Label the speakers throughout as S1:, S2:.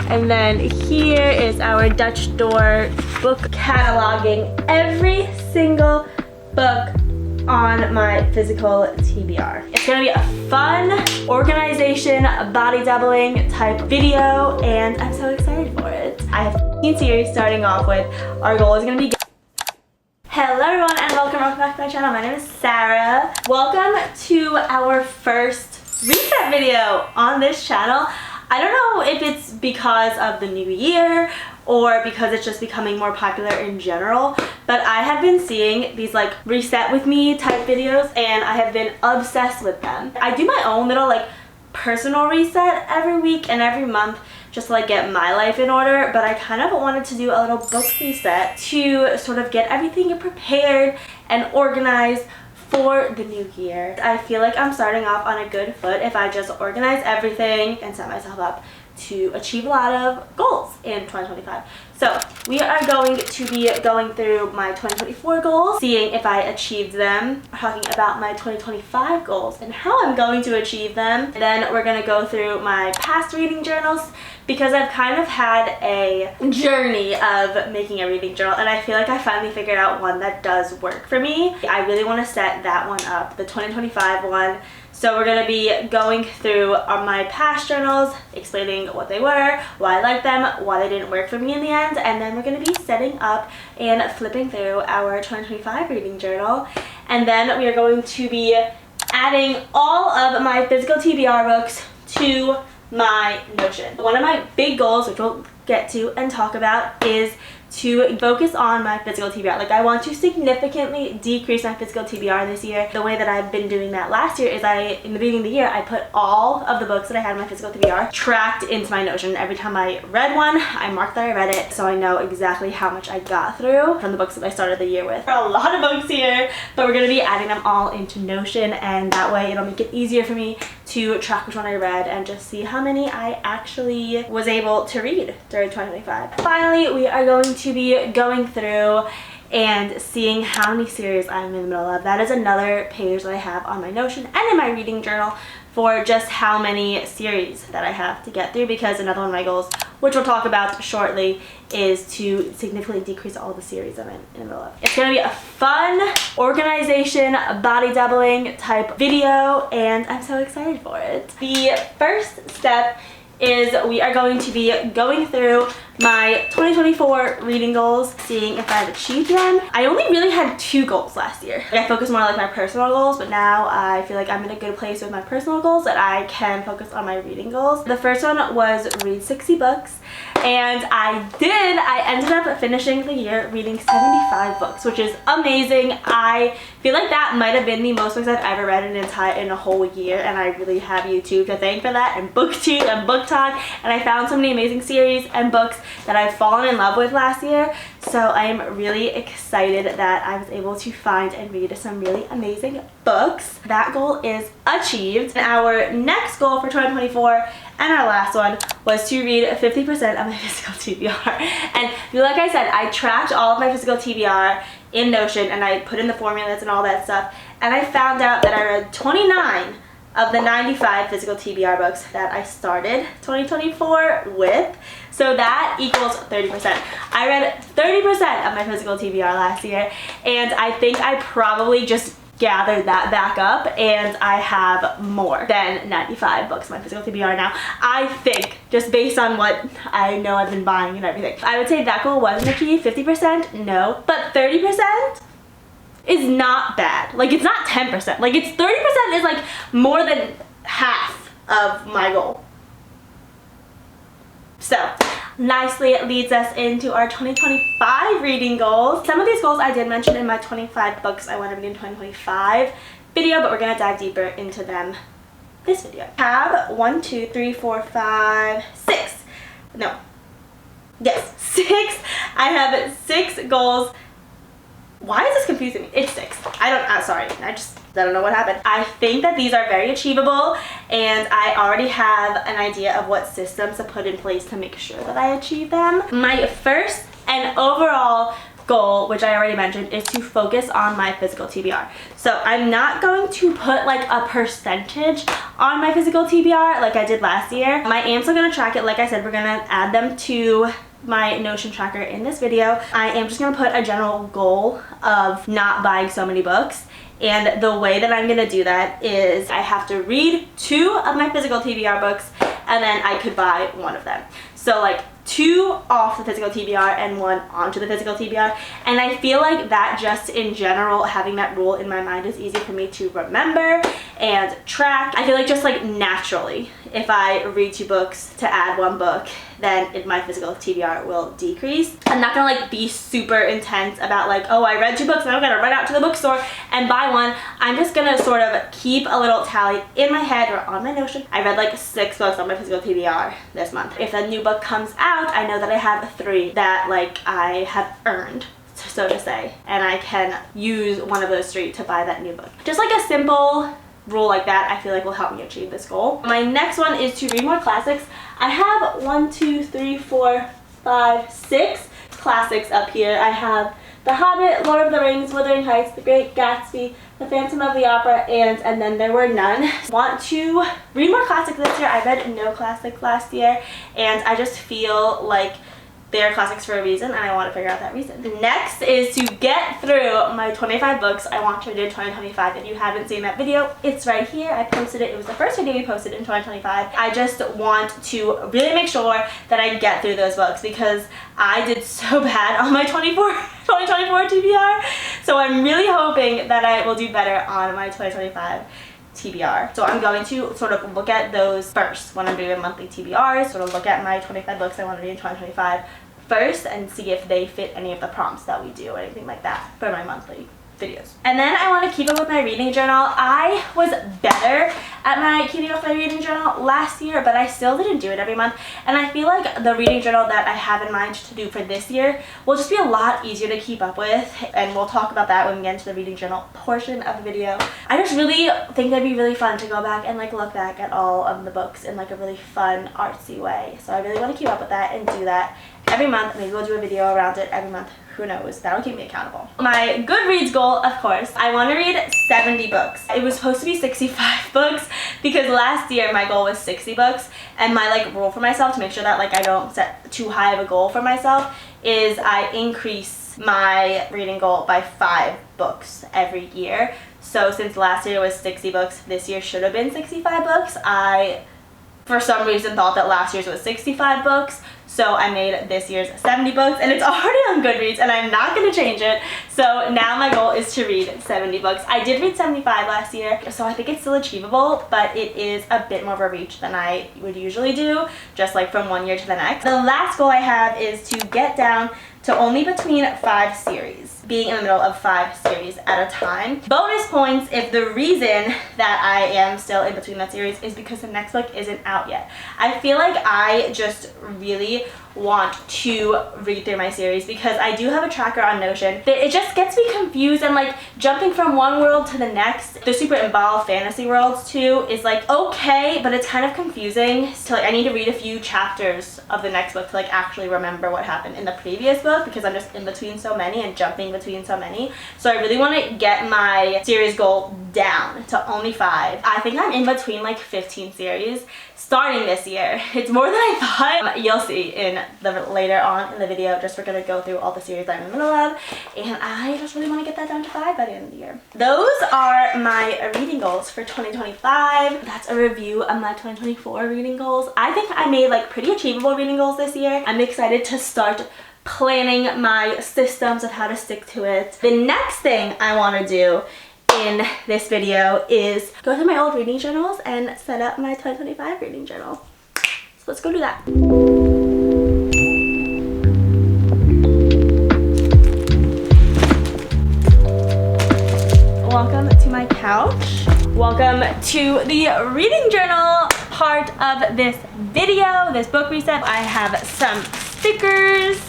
S1: And then here is our Dutch door book cataloging every single book on my physical TBR. It's gonna be a fun organization, body doubling type video, and I'm so excited for it. I have 15 series starting off with. Our goal is gonna be... Hello everyone and welcome back to my channel. My name is Sarah. Welcome to our first reset video on this channel. I don't know if it's because of the new year or because it's just becoming more popular in general, but I have been seeing these like reset with me type videos and I have been obsessed with them. I do my own little like personal reset every week and every month just to like get my life in order, but I kind of wanted to do a little book reset to sort of get everything prepared and organized for the new year. I feel like I'm starting off on a good foot if I just organize everything and set myself up to achieve a lot of goals in 2025. So we are going to be going through my 2024 goals, seeing if I achieved them, talking about my 2025 goals and how I'm going to achieve them. Then we're going to go through my past reading journals because I've kind of had a journey of making a reading journal and I feel like I finally figured out one that does work for me. I really want to set that one up, the 2025 one. So we're going to be going through my past journals, explaining what they were, why I liked them, why they didn't work for me in the end, and then we're going to be setting up and flipping through our 2025 reading journal. And then we are going to be adding all of my physical TBR books to my Notion. One of my big goals, which we'll get to and talk about, is to focus on my physical TBR. Like, I want to significantly decrease my physical TBR this year. The way that I've been doing that last year is in the beginning of the year, I put all of the books that I had in my physical TBR tracked into my Notion. Every time I read one, I marked that I read it, so I know exactly how much I got through from the books that I started the year with. There are a lot of books here, but we're going to be adding them all into Notion, and that way it'll make it easier for me to track which one I read and just see how many I actually was able to read during 2025. Finally, we are going to be going through and seeing how many series I'm in the middle of. That is another page that I have on my Notion and in my reading journal for just how many series that I have to get through, because another one of my goals, which we'll talk about shortly, is to significantly decrease all the series I'm in the middle of. It's going to be a fun organization, body doubling type video, and I'm so excited for it. The first step is we are going to be going through my 2024 reading goals, seeing if I've achieved them. I only really had 2 goals last year. I focused more on like my personal goals, but now I feel like I'm in a good place with my personal goals that I can focus on my reading goals. The first one was read 60 books, and I ended up finishing the year reading 75 books, which is amazing. I feel like that might have been the most books I've ever read in a whole year, and I really have YouTube to thank for that, and BookTube and BookTok, and I found so many amazing series and books that I've fallen in love with last year. So I am really excited that I was able to find and read some really amazing books. That goal is achieved. Our next goal for 2024 and our last one was to read 50% of my physical TBR. And like I said, I tracked all of my physical TBR in Notion and I put in the formulas and all that stuff. And I found out that I read 29 of the 95 physical TBR books that I started 2024 with. So that equals 30%. I read 30% of my physical TBR last year, and I think I probably just gathered that back up and I have more than 95 books in my physical TBR now. I think, just based on what I know I've been buying and everything. I would say that goal wasn't achieved. 50%, no. But 30%? is not bad. Like, it's not 10%. Like, it's 30% is like more than half of my goal. So, nicely it leads us into our 2025 reading goals. Some of these goals I did mention in my 25 books I want to read in 2025 video, but we're going to dive deeper into them this video. I have 1, 2, 3, 4, 5, 6. No. Yes, 6. I have 6 goals. Why is this confusing me? It's 6. Sorry. I don't know what happened. I think that these are very achievable, and I already have an idea of what systems to put in place to make sure that I achieve them. My first and overall goal, which I already mentioned, is to focus on my physical TBR. So I'm not going to put like a percentage on my physical TBR like I did last year. I am still going to track it. Like I said, we're going to add them to my Notion tracker in this video. I am just going to put a general goal of not buying so many books. And the way that I'm going to do that is I have to read 2 of my physical TBR books, and then I could buy 1 of them. So like 2 off the physical TBR and 1 onto the physical TBR. And I feel like that just in general, having that rule in my mind is easy for me to remember and track. I feel like just like naturally, if I read 2 books to add 1 book, then my physical TBR will decrease. I'm not gonna like be super intense about like, oh, I read 2 books, now I'm gonna run out to the bookstore and buy 1. I'm just gonna sort of keep a little tally in my head or on my Notion. I read like 6 books on my physical TBR this month. If a new book comes out, I know that I have 3 that like I have earned, so to say, and I can use one of those 3 to buy that new book. Just like a simple rule like that, I feel like will help me achieve this goal. My next one is to read more classics. I have 1, 2, 3, 4, 5, 6 classics up here. I have The Hobbit, Lord of the Rings, Wuthering Heights, The Great Gatsby, The Phantom of the Opera, and Then There Were None. Want to read more classics this year. I read no classics last year, and I just feel like they're classics for a reason, and I want to figure out that reason. Next is to get through my 25 books I want to read in 2025. If you haven't seen that video, it's right here. I posted it. It was the first video we posted in 2025. I just want to really make sure that I get through those books because I did so bad on my 2024 TBR. So I'm really hoping that I will do better on my 2025 TBR. So I'm going to sort of look at those first when I'm doing a monthly TBR, sort of look at my 25 books I want to read in 2025 first and see if they fit any of the prompts that we do or anything like that for my monthly videos. And then I want to keep up with my reading journal. I was better at my keeping up with my reading journal last year, but I still didn't do it every month. And I feel like the reading journal that I have in mind to do for this year will just be a lot easier to keep up with. And we'll talk about that when we get into the reading journal portion of the video. I just really think that'd be really fun to go back and like look back at all of the books in like a really fun, artsy way. So I really want to keep up with that and do that every month. Maybe we'll do a video around it every month. Who knows? That'll keep me accountable. My Goodreads goal, of course, I want to read 70 books. It was supposed to be 65 books because last year my goal was 60 books, and my like rule for myself to make sure that like I don't set too high of a goal for myself is I increase my reading goal by 5 books every year. So since last year was 60 books, this year should have been 65 books. I for some reason thought that last year's was 65 books, so I made this year's 70 books, and it's already on Goodreads, and I'm not going to change it. So now my goal is to read 70 books. I did read 75 last year, so I think it's still achievable, but it is a bit more of a reach than I would usually do, just like from one year to the next. The last goal I have is to get down to only between 5 series, being in the middle of 5 series at a time. Bonus points if the reason that I am still in between that series is because the next book isn't out yet. I feel like I just really want to read through my series because I do have a tracker on Notion. It just gets me confused and like jumping from one world to the next. The super involved fantasy worlds too is like okay, but it's kind of confusing. So like I need to read a few chapters of the next book to like actually remember what happened in the previous book because I'm just in between so many and jumping between so many. So I really want to get my series goal down to only 5. I think I'm in between like 15 series starting this year. It's more than I thought. You'll see in the later on in the video. Just we're gonna go through all the series I'm in the middle of, and I just really want to get that down to 5 by the end of the year. Those are my reading goals for 2025. That's a review of my 2024 reading goals. I think I made like pretty achievable reading goals this year. I'm excited to start planning my systems of how to stick to it. The next thing I want to do in this video is go through my old reading journals and set up my 2025 reading journal. So let's go do that. Welcome to my couch. Welcome to the reading journal part of this video, this book reset. I have some stickers,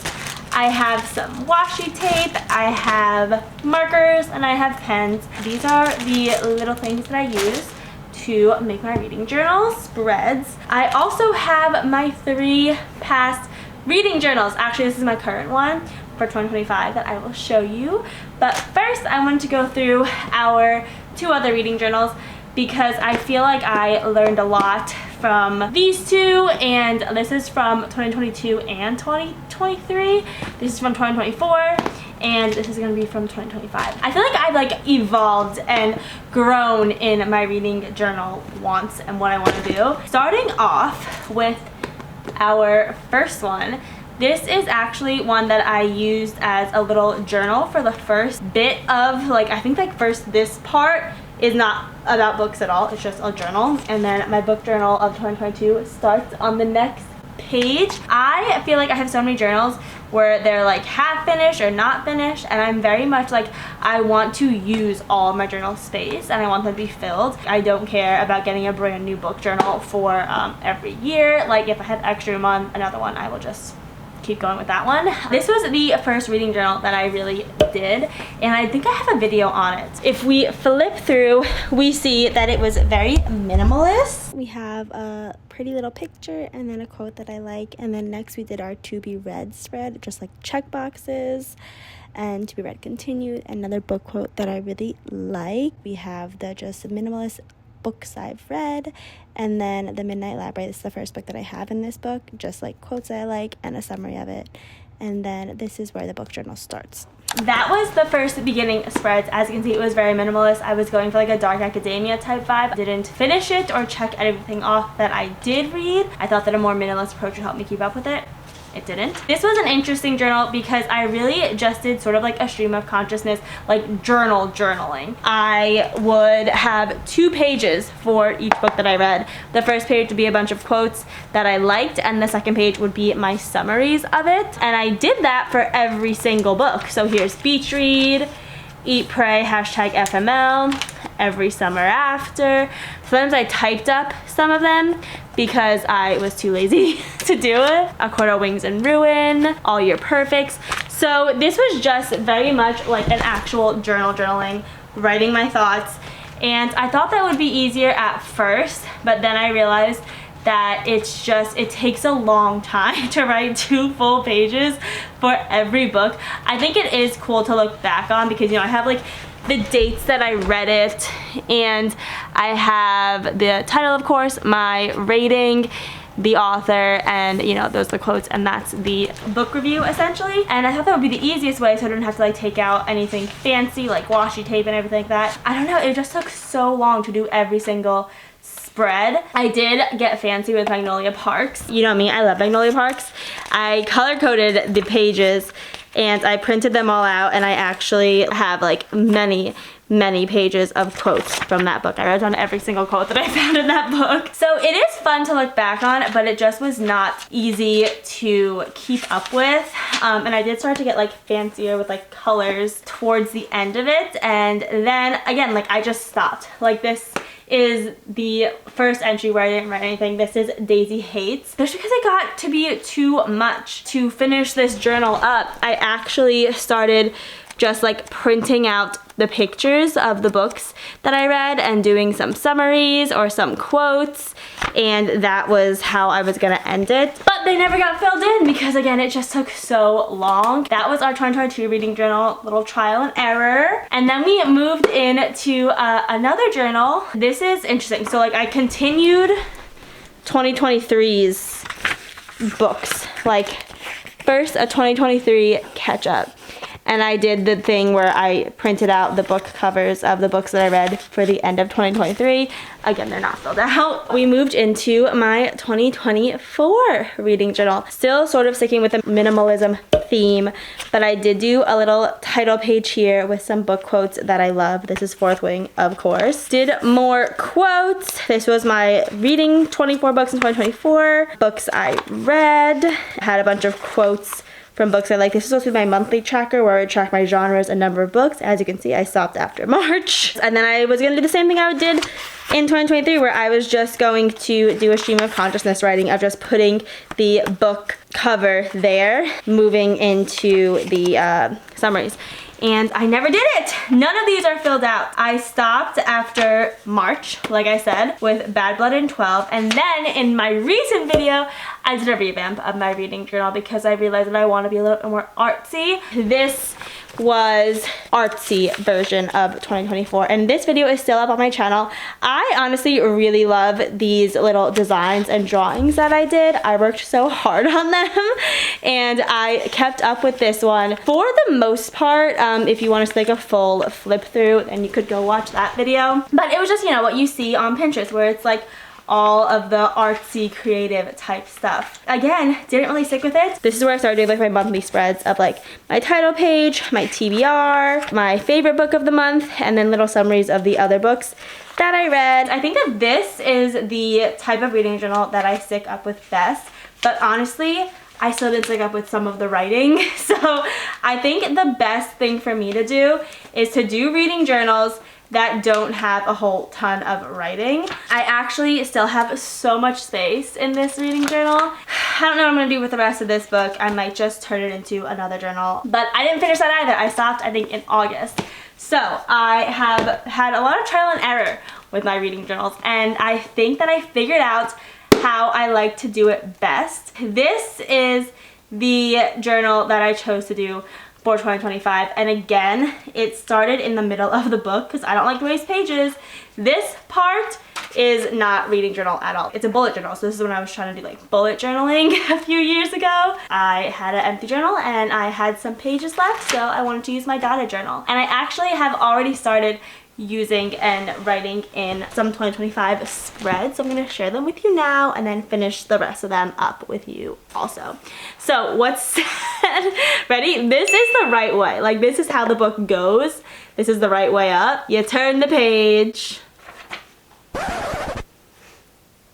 S1: I have some washi tape, I have markers, and I have pens. These are the little things that I use to make my reading journal spreads. I also have my 3 past reading journals. Actually, this is my current one, for 2025 that I will show you. But first, I wanted to go through our 2 other reading journals because I feel like I learned a lot from these 2, and this is from 2022 and 2023. This is from 2024. And this is gonna be from 2025. I feel like I've like evolved and grown in my reading journal wants and what I want to do. Starting off with our first one. This is actually one that I used as a little journal for the first bit of, like, I think like first this part is not about books at all, it's just a journal. And then my book journal of 2022 starts on the next page. I feel like I have so many journals where they're like half finished or not finished, and I'm very much like, I want to use all of my journal space and I want them to be filled. I don't care about getting a brand new book journal for every year. Like, if I have extra room on another one, I will just keep going with that one. This was the first reading journal that I really did, and I think I have a video on it. If we flip through, we see that it was very minimalist. We have a pretty little picture and then a quote that I like, and then next we did our to be read spread, just like check boxes, and to be read continued, another book quote that I really like. We have the just minimalist books I've read, and then the Midnight Library. This is the first book that I have in this book, just like quotes that I like and a summary of it. And then this is where the book journal starts. That was the first beginning spreads. As you can see, it was very minimalist. I was going for like a dark academia type vibe. I didn't finish it or check everything off that I did read. I thought that a more minimalist approach would help me keep up with it. It didn't. This was an interesting journal because I really just did sort of like a stream of consciousness, like journaling. I would have 2 pages for each book that I read. The first page would be a bunch of quotes that I liked, and the second page would be my summaries of it. And I did that for every single book. So here's Beach Read, Eat Pray, #FML, Every Summer After. Sometimes I typed up some of them because I was too lazy to do it. A Quarter Wings and Ruin, All Your Perfects. So this was just very much like an actual journaling, writing my thoughts. And I thought that would be easier at first, but then I realized that it takes a long time to write 2 full pages for every book. I think it is cool to look back on because, you know, I have like the dates that I read it, and I have the title, of course, my rating, the author, and, you know, those are the quotes, and that's the book review essentially. And I thought that would be the easiest way so I didn't have to like take out anything fancy like washi tape and everything like that. I don't know, it just took so long to do every single spread. I did get fancy with Magnolia Parks. You know me, I love Magnolia Parks. I color coded the pages and I printed them all out, and I actually have like many pages of quotes from that book. I wrote down every single quote that I found in that book. So it is fun to look back on, but it just was not easy to keep up with. And I did start to get like fancier with like colors towards the end of it, and then again, like, I just stopped. Like, this is the first entry where I didn't write anything. This is Daisy Hates. Just because it got to be too much to finish this journal up, I actually started just like printing out the pictures of the books that I read and doing some summaries or some quotes, and that was how I was gonna end it. But they never got filled in because, again, it just took so long. That was our 2022 reading journal, little trial and error. And then we moved into another journal. This is interesting. So like, I continued 2023's books. Like, first a 2023 catch up. And I did the thing where I printed out the book covers of the books that I read for the end of 2023. Again, they're not filled out. We moved into my 2024 reading journal. Still sort of sticking with the minimalism theme, but I did do a little title page here with some book quotes that I love. This is Fourth Wing, of course. Did more quotes. This was my reading 24 books in 2024. Books I read. Had a bunch of quotes from books I like. This is supposed to be my monthly tracker where I would track my genres and number of books. As you can see, I stopped after March. And then I was gonna do the same thing I did in 2023, where I was just going to do a stream of consciousness writing of just putting the book cover there, moving into the summaries. and I never did it. None of these are filled out. I stopped after March, like I said, with Bad Blood in 12, and then in my recent video, I did a revamp of my reading journal because I realized that I want to be a little bit more artsy. This was artsy version of 2024, and this video is still up on my channel. I honestly really love these little designs and drawings that I did. I worked so hard on them, and I kept up with this one for the most part. If you want to take a full flip through, then you could go watch that video. But it was just, you know, what you see on Pinterest, where it's like all of the artsy creative type stuff. Again, didn't really stick with it. This is where I started doing like my monthly spreads of like my title page, my TBR, my favorite book of the month, and then little summaries of the other books that I read. I think that this is the type of reading journal that I stick up with best, but honestly, I still did stick up with some of the writing. So I think the best thing for me to do is to do reading journals that don't have a whole ton of writing. I actually still have so much space in this reading journal. I don't know what I'm gonna do with the rest of this book. I might just turn it into another journal, but I didn't finish that either. I stopped, I think, in August. So I have had a lot of trial and error with my reading journals, and I think that I figured out how I like to do it best. This is the journal that I chose to do for 2025, and again, it started in the middle of the book because I don't like to waste pages. This part is not reading journal at all. It's a bullet journal, so this is when I was trying to do like bullet journaling a few years ago. I had an empty journal and I had some pages left, so I wanted to use my dotted journal. And I actually have already started using and writing in some 2025 spreads, so I'm going to share them with you now and then finish the rest of them up with you also. So what's said, ready? This is the right way. Like, this is how the book goes. This is the right way up. You turn the page.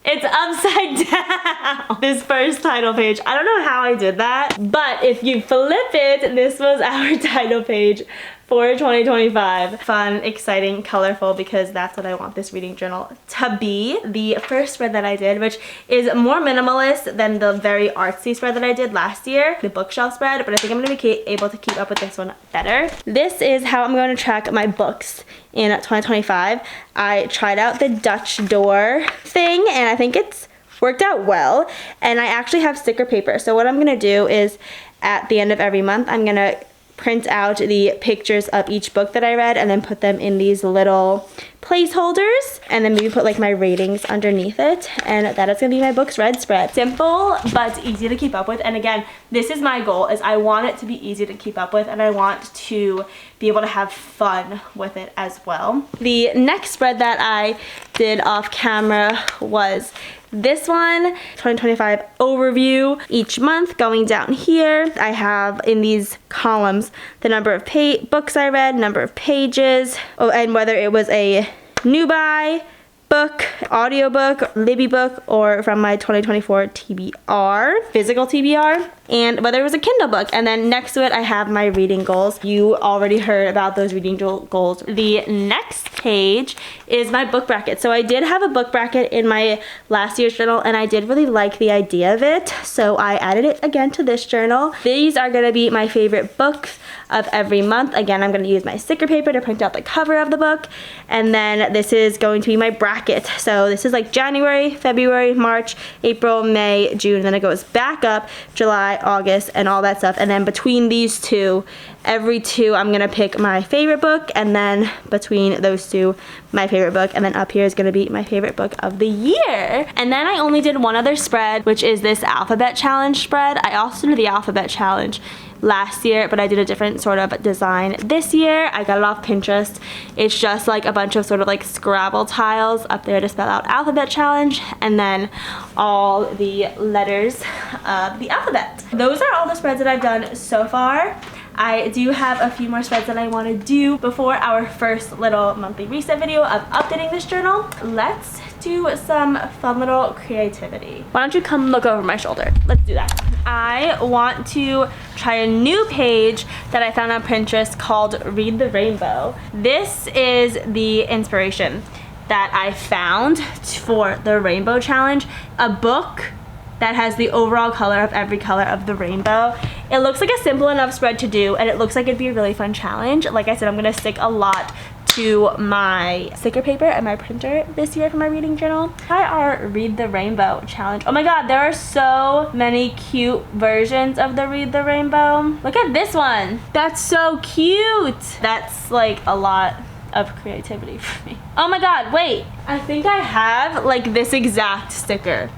S1: It's upside down. This first title page. I don't know how I did that, but if you flip it, this was our title page for 2025. Fun, exciting, colorful, because that's what I want this reading journal to be. The first spread that I did, which is more minimalist than the very artsy spread that I did last year, the bookshelf spread, but I think I'm going to be able to keep up with this one better. This is how I'm going to track my books in 2025. I tried out the Dutch door thing, and I think it's worked out well, and I actually have sticker paper. So what I'm going to do is at the end of every month, I'm going to print out the pictures of each book that I read and then put them in these little placeholders, and then maybe put like my ratings underneath it, and that is gonna be my books read spread. Simple but easy to keep up with, and again, this is my goal, is I want it to be easy to keep up with, and I want to be able to have fun with it as well. The next spread that I did off camera was this one, 2025 overview. Each month, going down here, I have in these columns the number of books I read, number of pages, and whether it was a new buy, book, audiobook, Libby book, or from my 2024 TBR, physical TBR, and whether it was a Kindle book. And then next to it, I have my reading goals. You already heard about those reading goals. The next page is my book bracket. So I did have a book bracket in my last year's journal, and I did really like the idea of it, so I added it again to this journal. These are going to be my favorite books of every month. Again, I'm going to use my sticker paper to print out the cover of the book, and then this is going to be my bracket. So this is like January, February, March, April, May, June, and then it goes back up July, August, and all that stuff. And then between these two, every two, I'm gonna pick my favorite book, and then between those two, my favorite book, and then up here is gonna be my favorite book of the year. And then I only did one other spread, which is this alphabet challenge spread. I also did the alphabet challenge last year, but I did a different sort of design this year. I got it off Pinterest. It's just like a bunch of sort of like Scrabble tiles up there to spell out alphabet challenge, and then all the letters of the alphabet. Those are all the spreads that I've done so far. I do have a few more spreads that I want to do before our first little monthly reset video of updating this journal. Let's do some fun little creativity. Why don't you come look over my shoulder? Let's do that. I want to try a new page that I found on Pinterest called Read the Rainbow. This is the inspiration that I found for the Rainbow Challenge, a book that has the overall color of every color of the rainbow. It looks like a simple enough spread to do, and it looks like it'd be a really fun challenge. Like I said, I'm gonna stick a lot to my sticker paper and my printer this year for my reading journal. Try our Read the Rainbow challenge. Oh my god, there are so many cute versions of the Read the Rainbow. Look at this one. That's so cute. That's like a lot of creativity for me. Oh my god, wait. I think I have like this exact sticker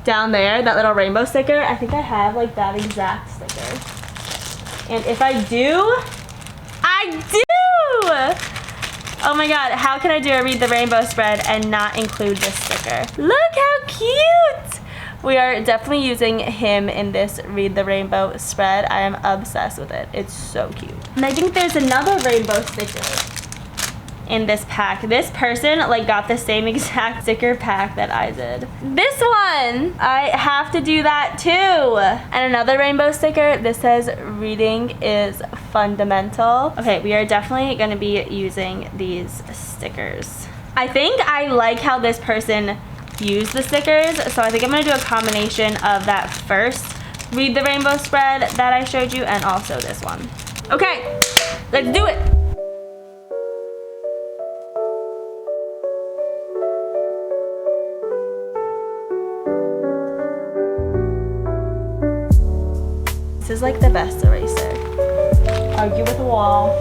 S1: down there, that little rainbow sticker. I think I have like that exact sticker. And if I do, I do! Oh my god, how can I do a Read the Rainbow spread and not include this sticker? Look how cute! We are definitely using him in this Read the Rainbow spread. I am obsessed with it. It's so cute. And I think there's another rainbow sticker in this pack. This person like got the same exact sticker pack that I did. This one! I have to do that too. And another rainbow sticker. This says reading is fundamental. Okay, we are definitely gonna be using these stickers. I think I like how this person used the stickers, so I think I'm gonna do a combination of that first Read the Rainbow spread that I showed you and also this one. Okay, let's do it. This is like the best eraser. Argue with a wall.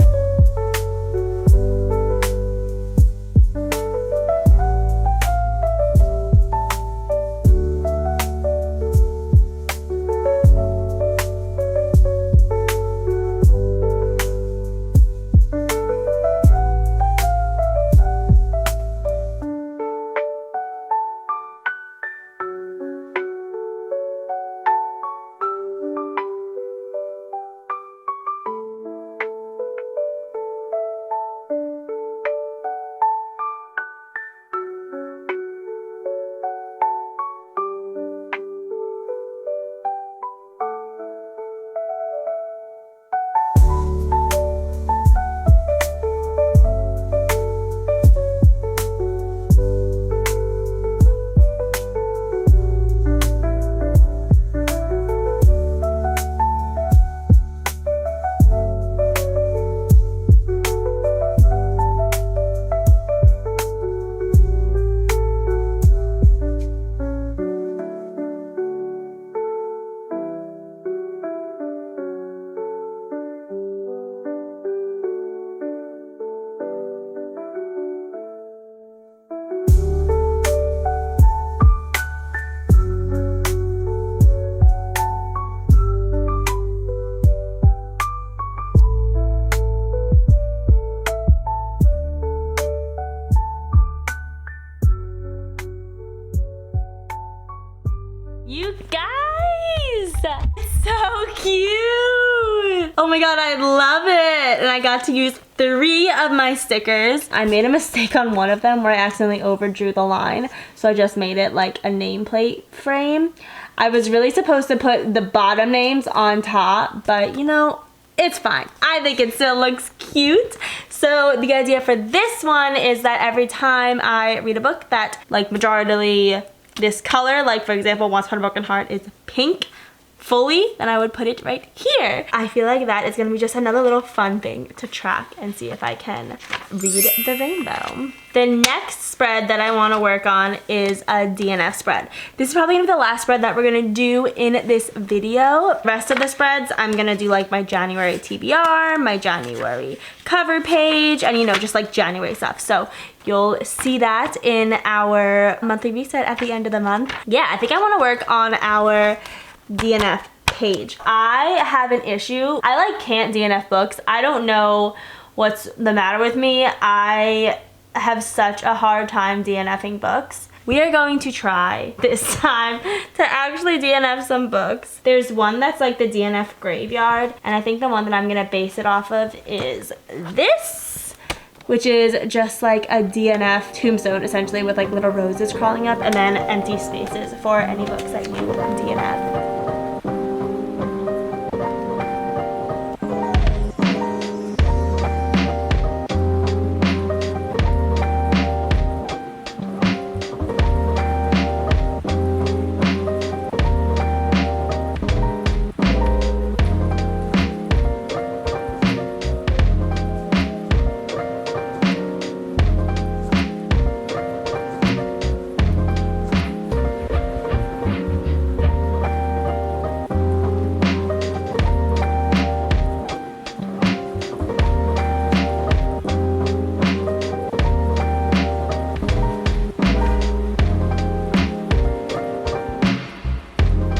S1: You guys! It's so cute! Oh my god, I love it! And I got to use 3 of my stickers. I made a mistake on one of them where I accidentally overdrew the line, so I just made it like a nameplate frame. I was really supposed to put the bottom names on top, but you know, it's fine. I think it still looks cute. So the idea for this one is that every time I read a book that like majority this color, like for example Once Upon a Broken Heart is pink fully, then I would put it right here. I feel like that is gonna be just another little fun thing to track and see if I can read the rainbow. The next spread that I want to work on is a DNF spread. This is probably gonna be the last spread that we're gonna do in this video. The rest of the spreads, I'm gonna do like my January TBR, my January cover page, and you know, just like January stuff. So you'll see that in our monthly reset at the end of the month. Yeah, I think I want to work on our DNF page. I have an issue. I like can't DNF books. I don't know what's the matter with me. I have such a hard time DNFing books. We are going to try this time to actually DNF some books. There's one that's like the DNF graveyard, and I think the one that I'm gonna base it off of is this, which is just like a DNF tombstone essentially with like little roses crawling up and then empty spaces for any books that you DNF.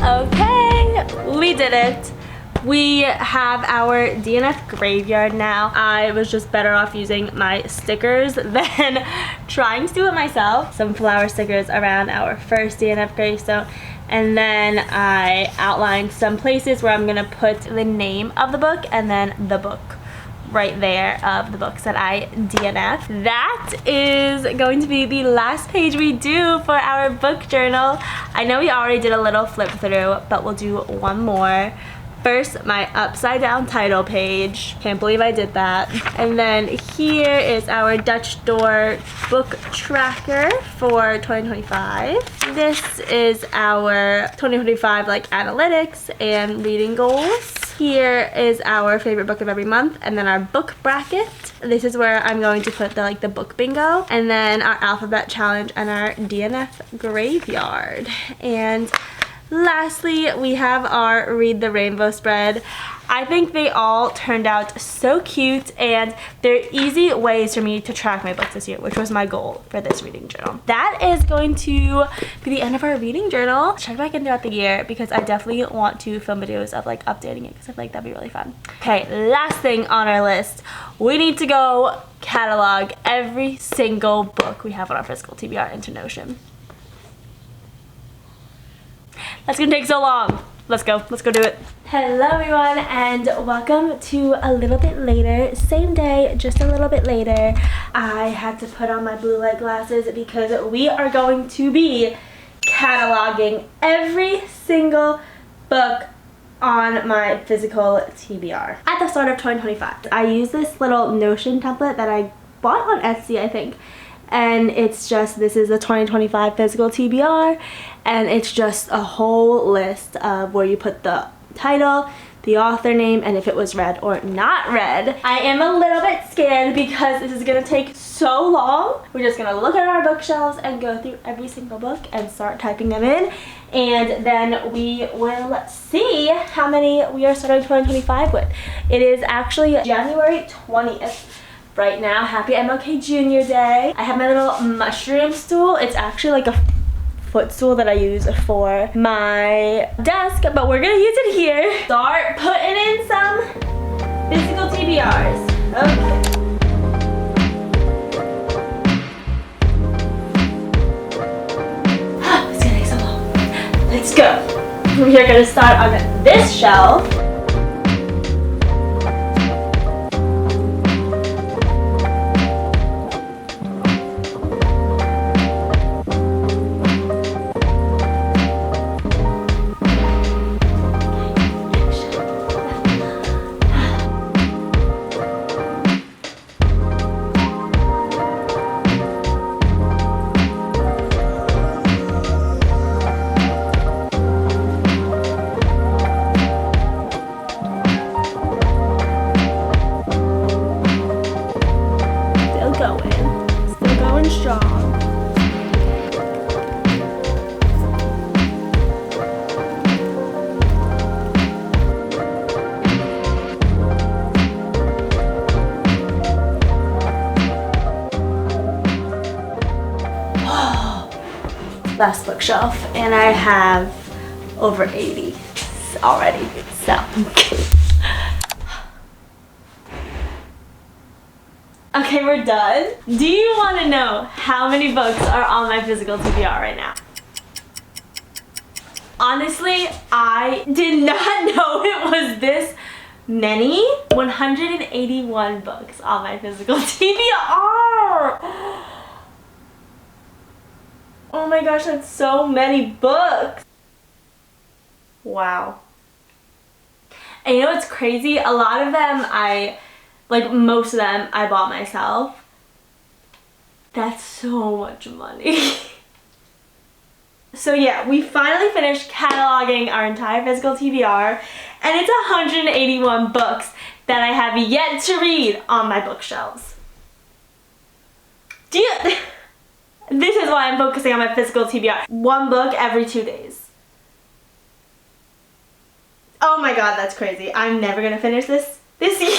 S1: Okay, we did it. We have our DNF graveyard now. I was just better off using my stickers than trying to do it myself. Some flower stickers around our first DNF gravestone. And then I outlined some places where I'm gonna put the name of the book and then the book right there of the books that I DNF. That is going to be the last page we do for our book journal. I know we already did a little flip through, but we'll do one more. First, my upside down title page. Can't believe I did that. And then here is our Dutch Door book tracker for 2025. This is our 2025 like analytics and reading goals. Here is our favorite book of every month, and then our book bracket. This is where I'm going to put the book bingo, and then our alphabet challenge and our DNF graveyard. And lastly, we have our Read the Rainbow spread. I think they all turned out so cute, and they're easy ways for me to track my books this year, which was my goal for this reading journal. That is going to be the end of our reading journal. Check back in throughout the year because I definitely want to film videos of updating it because I feel like that'd be really fun. Okay, last thing on our list, we need to go catalog every single book we have on our physical TBR into Notion. That's gonna take so long. Let's go do it. Hello everyone, and welcome to a little bit later, same day, just a little bit later. I had to put on my blue light glasses because we are going to be cataloging every single book on my physical TBR at the start of 2025. I use this little Notion template that I bought on Etsy, I think. And it's just, this is the 2025 physical TBR, and it's just a whole list of where you put the title, the author name, and if it was read or not read. I am a little bit scared because this is gonna take so long. We're just gonna look at our bookshelves and go through every single book and start typing them in, and then we will see how many we are starting 2025 with. It is actually January 20th. Right now. Happy MLK Jr. Day. I have my little mushroom stool. It's actually like a footstool that I use for my desk, but we're gonna use it here. Start putting in some physical TBRs. Okay. It's gonna take so long. Let's go. We are gonna start on this shelf. Last bookshelf, and I have over 80 already, so okay, we're done. Do you want to know how many books are on my physical TBR right now? Honestly, I did not know it was this many. 181 books on my physical TBR. Oh my gosh, that's so many books. Wow. And you know what's crazy? A lot of them most of them I bought myself. That's so much money. So yeah, we finally finished cataloging our entire physical TBR, and it's 181 books that I have yet to read on my bookshelves. This is why I'm focusing on my physical TBR. One book every 2 days. Oh my god, that's crazy. I'm never gonna finish this year.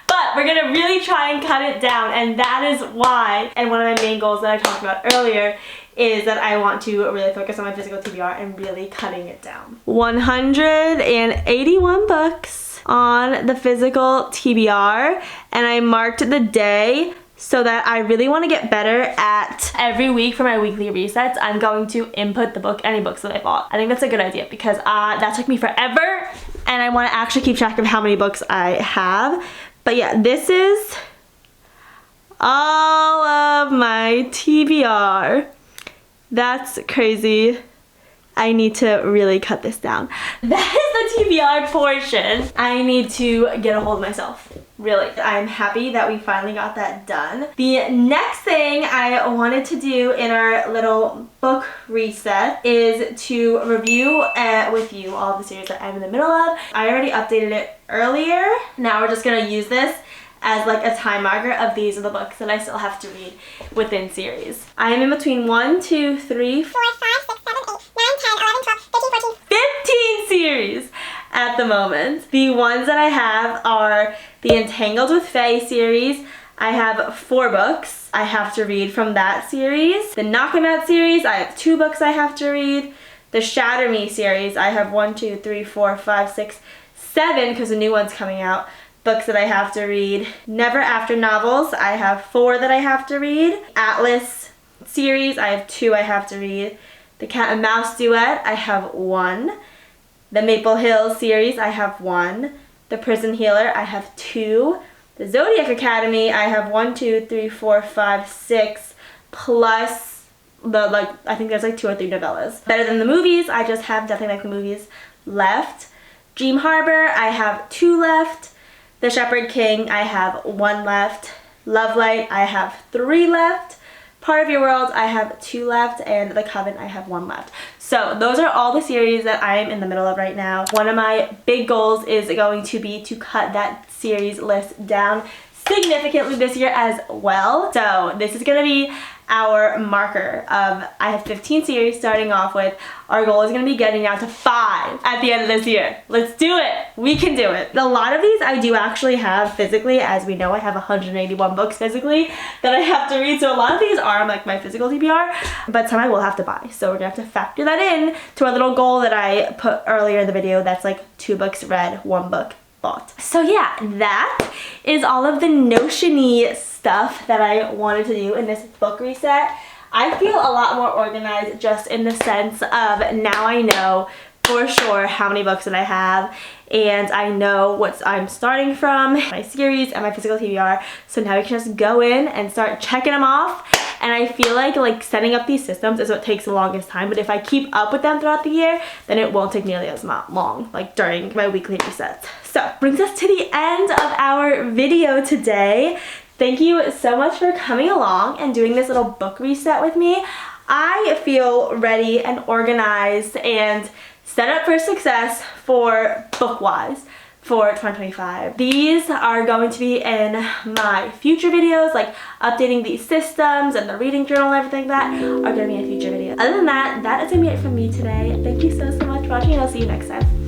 S1: But we're gonna really try and cut it down, and that is why, and one of my main goals that I talked about earlier, is that I want to really focus on my physical TBR and really cutting it down. 181 books on the physical TBR, and I marked the day so that I really want to get better at every week for my weekly resets. I'm going to input any books that I bought. I think that's a good idea because that took me forever, and I want to actually keep track of how many books I have. But yeah, this is all of my TBR. That's crazy. I need to really cut this down. That is the TBR portion. I need to get a hold of myself. Really. I'm happy that we finally got that done. The next thing I wanted to do in our little book reset is to review with you all of the series that I'm in the middle of. I already updated it earlier. Now we're just gonna use this as like a time marker of these are the books that I still have to read within series. I am in between 1, 2, 3, 4, 5, 6, 7, 8, 9, 10, 11, 12, 13, 14, 15 series at the moment. The ones that I have are the Entangled with Faye series. I have 4 books I have to read from that series. The Knock 'Em Out series, I have 2 books I have to read. The Shatter Me series, I have 1, 2, 3, 4, 5, 6, 7 because a new one's coming out. Books that I have to read. Never After novels, I have 4 that I have to read. Atlas series, I have 2 I have to read. The Cat and Mouse duet, I have 1. The Maple Hill series, I have 1. The Prison Healer, I have 2. The Zodiac Academy, I have 1, 2, 3, 4, 5, 6, plus the I think there's like 2 or 3 novellas. Better Than the Movies, I just have Nothing Like the Movies left. Dream Harbor, I have 2 left. The Shepherd King, I have 1 left. Love Light, I have 3 left. Part of Your World, I have 2 left. And The Coven, I have 1 left. So those are all the series that I am in the middle of right now. One of my big goals is going to be to cut that series list down significantly this year as well. So this is going to be our marker of, I have 15 series starting off with. Our goal is going to be getting down to 5 at the end of this year. Let's do it. We can do it. A lot of these I do actually have physically. As we know, I have 181 books physically that I have to read. So a lot of these are like my physical TBR, but some I will have to buy. So we're going to have to factor that in to our little goal that I put earlier in the video. That's like 2 books read, 1 book bought. So yeah, that is all of the Notion-y stuff that I wanted to do in this book reset. I feel a lot more organized just in the sense of now I know for sure how many books that I have, and I know what I'm starting from, my series and my physical TBR. So now we can just go in and start checking them off. And I feel like setting up these systems is what takes the longest time, but if I keep up with them throughout the year, then it won't take nearly as long, like during my weekly resets. So brings us to the end of our video today. Thank you so much for coming along and doing this little book reset with me. I feel ready and organized and set up for success for book-wise for 2025. These are going to be in my future videos, like updating these systems and the reading journal and everything that are going to be in future videos. Other than that, that is going to be it from me today. Thank you so much for watching, and I'll see you next time.